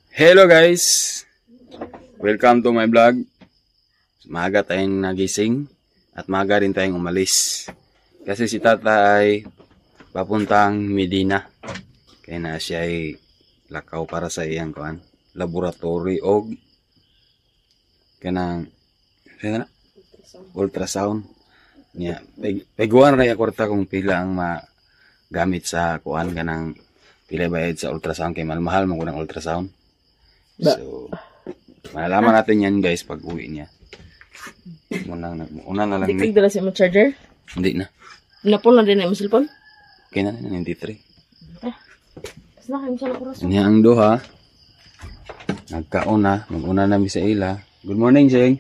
Hello guys! Welcome to my vlog. Maaga tayong nagising at maaga rin tayong umalis. Kasi si Tata ay papuntang Medina. Kaya na siya ay lakaw para sa iyang laboratory o kanang ultrasound. Niya, peguan ra kwarta kung pila ang magamit sa kuan kanang pila bayad sa ultrasound kay mahal mo ng ultrasound. So, malalaman natin yan guys pag uwi niya. Una na lang ni. Di dala si mo charger? Hindi na. Napol na din ang cellphone? Okay na 93. Saan kayo sa oras? Niya ang duha. Nagkauna. Mag-una na mi sa ila. Good morning, Jeng.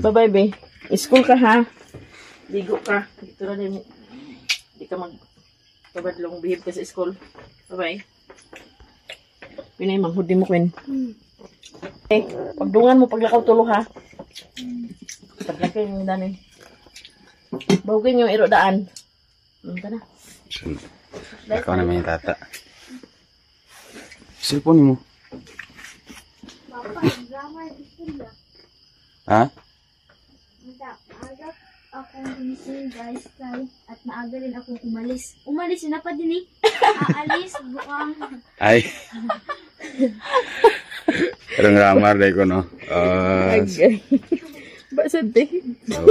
Bye-bye, be. School ka, ha? Ligo ka. Dito na din. Hindi ka kabadlong behave ka sa school. Bye-bye. Pinay, manghudi mo, Queen. Okay. Pagdungan mo, paglakaw tulo, ha? Paglakay yung dani. Bawagin yung irodaan. Ito na. Lakaw naman yung Tata. Cellphone mo. Ha? Maaga akong gumising guys at maaga rin akong umalis. Umalis yun na pa din eh. Aalis, bukang. Ay. Parang ramar dahil ko no. Basad eh. So,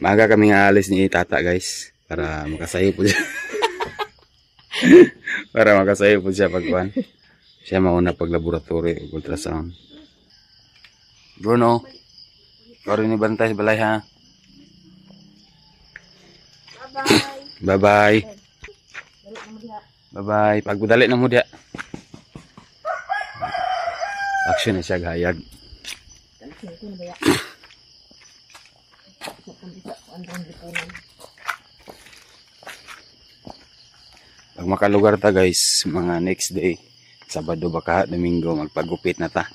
maaga kaming aalis ni Tata guys. Para makasayo po siya. Para makasayo po siya pagkuhan. Siya mauna pag laboratory o ultrasound. Bruno, ikaw rin ibantay sa balay ha. Bye-bye. Bye-bye. Bye-bye. Pagbudali na mo diya. Action na siya gayag. Pag makalugar ta guys, mga next day, Sabado baka Domingo, magpagupit na ta.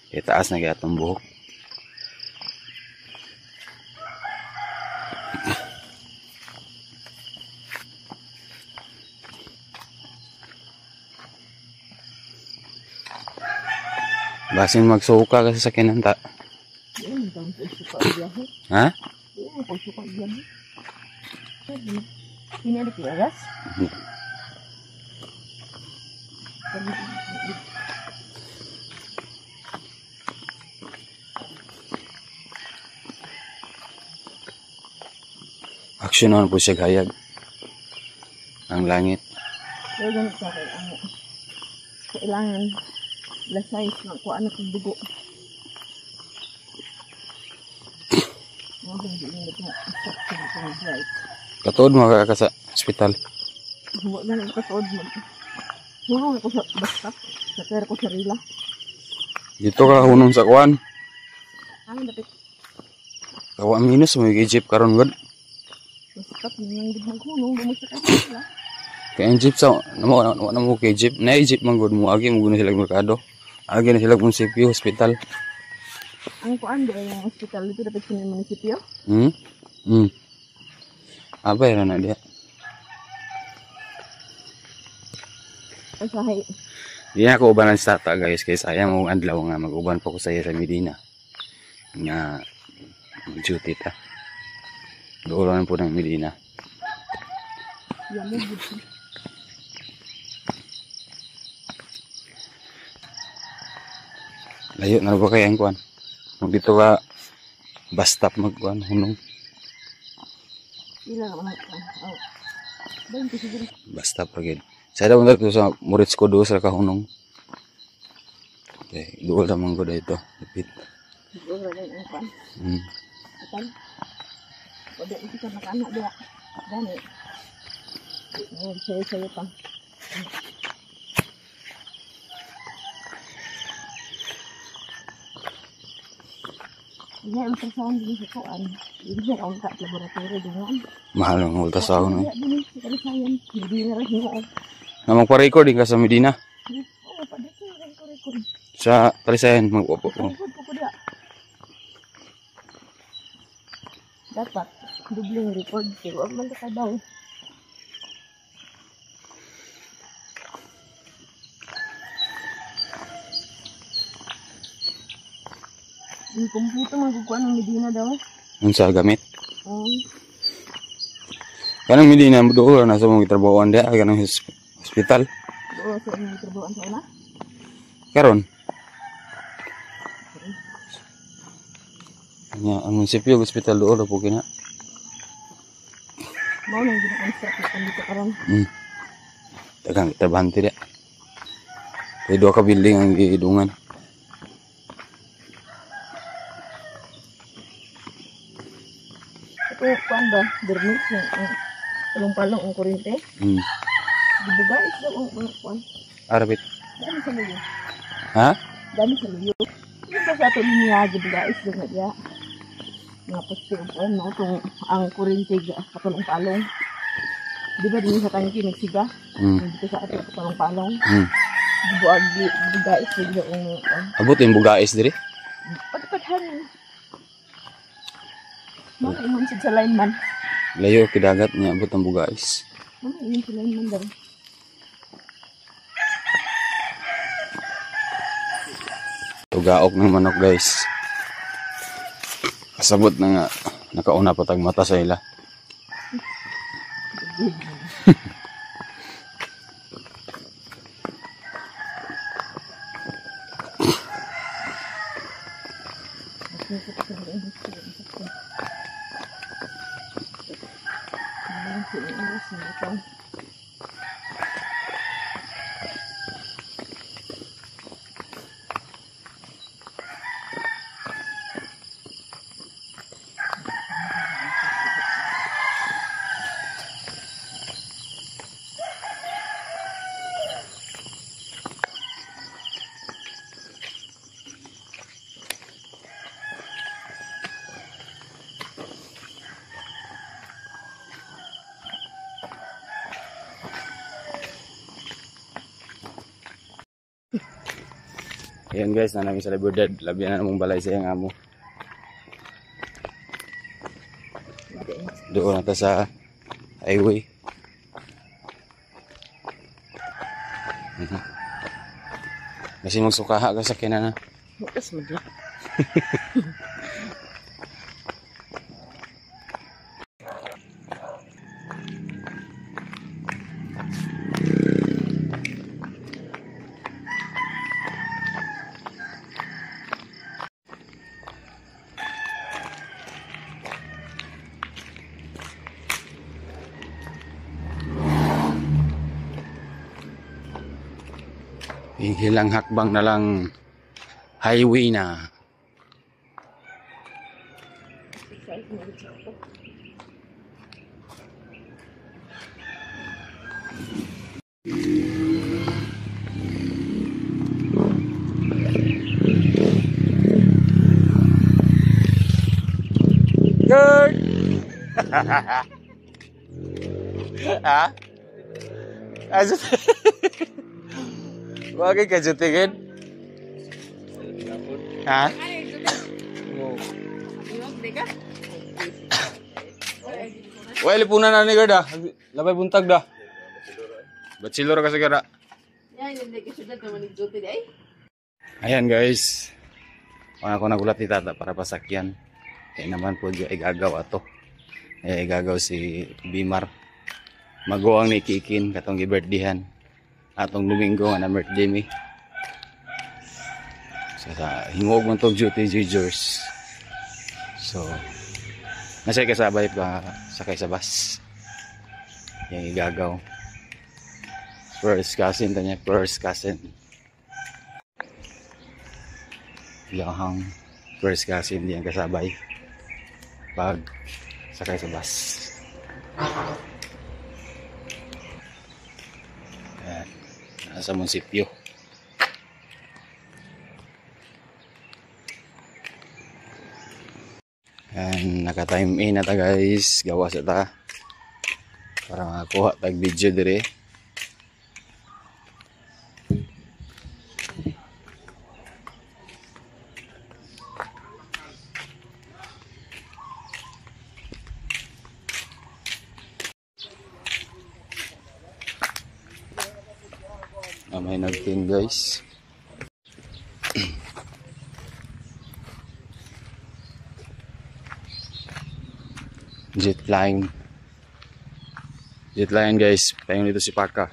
Itaas na kaya itong buhok. Basin magsuka kasi sa kinanta. Ha? Ini ada kiagas? Aksyonan po siya gayag. Ang langit. Pero ganit sa akin, kailangan lasay ng kuhaan ng dugo. Katuod mo ka sa ospital. Huwag na lang katuod mo. Huwag ako sa basta. Sa pera ko sarila. Dito ka hunong sa kuhan. Ano dapat? Kawa minus mo yung jeep karon god. Basta nang hunong bumusta ka sila. Kaya jeep sa namo kay jeep. Na jeep man god mo agi mo guna sila merkado. Agi na sila munisipyo hospital. Ang kuan ba yung hospital dito dapat sa munisipyo? Abay ra na dia. Asahay. Di na ako ubanan sa Tata guys kay sayang mo adlaw nga mag-uban pa ko sa iya sa Medina. Nga duty ta. Doon po ng Medina. Yan mo dito. Layo na ba kaya ang kuan? Mag dito ka basta magkuan hunong. Ila naman ako. Oh. Bain ko siguro. Basta pagid. Saya daw to sa Moritz ko do sa kahunong. Okay, duol naman ko dito. Ipit. Siguro rin ang kuan. Atan. Pwede ito ka nakaanak dia. Gani. Sayo pa. Ini ultrasound din sa kuan. Ini sa ang laboratory din. Mahal ang ultrasound. Ini sa science. Hindi na rin mo. Na magpa-recording ka sa Medina? Oo, pa dito record. Sa Talisayan magpo. Dapat dubling record pero man ka daw. Yung kompleto magkukuha ng Medina daw. Unsa gamit? Oo. Kanang Medina doon nasa mong trabahoan dia kanang hospital. Oo, sa inyong trabahoan sa una. Karon. Nya ang munisipyo hospital doon po kina. Mao nang gina-construct na dito karon. Dagang trabahan ti dia. Kay duha ka building ang giidungan. Ito kuan ba? Dermis yung palong-palong ang kuryente. Dibuga isda ang kuan. Arabit. Dami sa luyo. Ha? Dami sa luyo. Yung ba sa ito niya dibuga isda nga diya. Mga poste o kuan no itong ang kuryente patulong-palong. Di ba din sa tangki nagsiga? Dito sa ato patulong-palong. Dibuga isda ang kuan. Abot yung bugais diri. Pagpadhan. Mga iman sa lineman. Layo kidagat niya abot ang bugais. Mga iman sa lineman daw. Tugaok ng manok guys. Kasabot na nga nakauna pa tag mata sa ila. Ayan guys, na namin sa libertad. Labihan na namang balay sa iyang amo. Doon na ta sa highway. Kasi magsukaha ka sa kinana. Bukas mo lang. Hilang hakbang na lang highway na. Good. Ha? Wag ka jutingin. Ha? Wala lipunan na ni Garda. Labay buntag da. Bachelor ka sa Garda. Ayan guys. Ako nagulat ni Tata para pasakyan. Kaya naman po ay gagaw ato. Ay gagaw si Bimar. Maguang ni Kikin katong gi-birthdayhan. Atong Domingo nga na birthday mi. So sa hingog man tong duty judgers. So nasa kasabay pa sakay sa bus. Yang igagaw. First cousin tanya, first cousin. Yang first cousin diyang kasabay pag sakay sa bus. Sa munisipyo. And naka-time in na ta guys, gawa sa ta para makakuha tag video dire. May nagtin guys. Jet line. Jet line guys. Pahingon dito si Paka.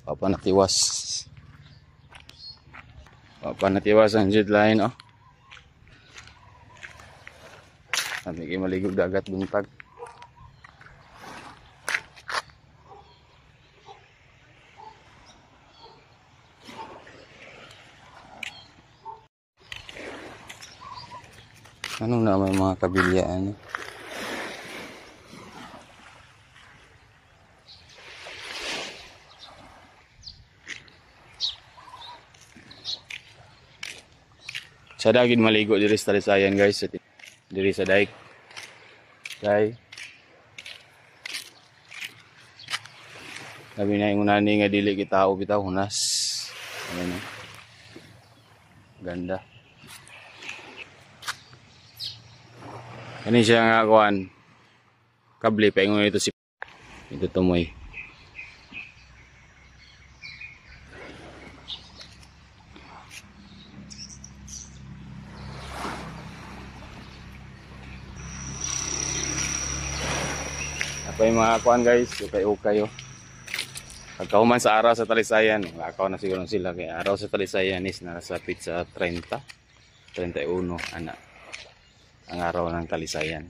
Papanatiwas. Papanatiwas ang jet line oh. Sabi kayo maligog dagat buntag. Anong naman mga kabilyaan? Sa dagid maligo diri sa Talisayan guys. Diri sa daig. Kay sabi na yung nani nga dili kita bitaw hunas. Ayan. Ganda. Ano siya nga kuan? Kable paingon ito si ito tumoy. Apa yung mga kuan guys, ukay-ukay oh. Pagkahuman sa araw sa Talisayan, lakaw na siguro sila kay araw sa Talisayan is nasapit sa 30, 31 ana. Ang araw ng Talisayan.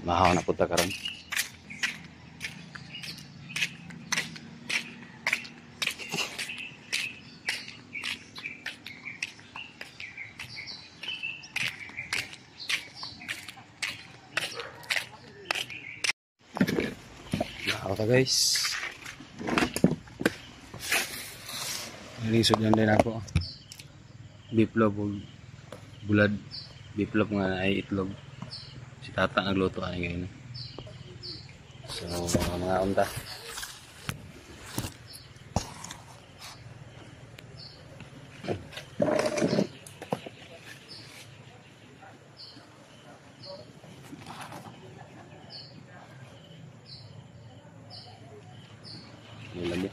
Mahaw na punta karon. Mahaw ta guys. Lisod yan din ako. Biplog bulad. Biplog nga ay itlog. Si tata nagluto ani ngayon. So mga unta. Nilamok.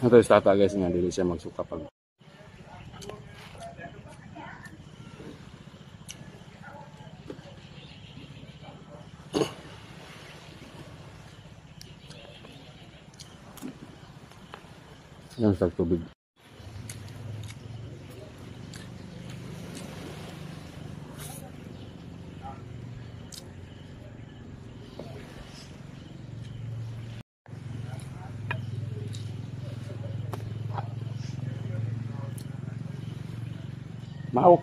Ito yung tata guys nga, dili siya magsuka pag yan sa tubig. Mau.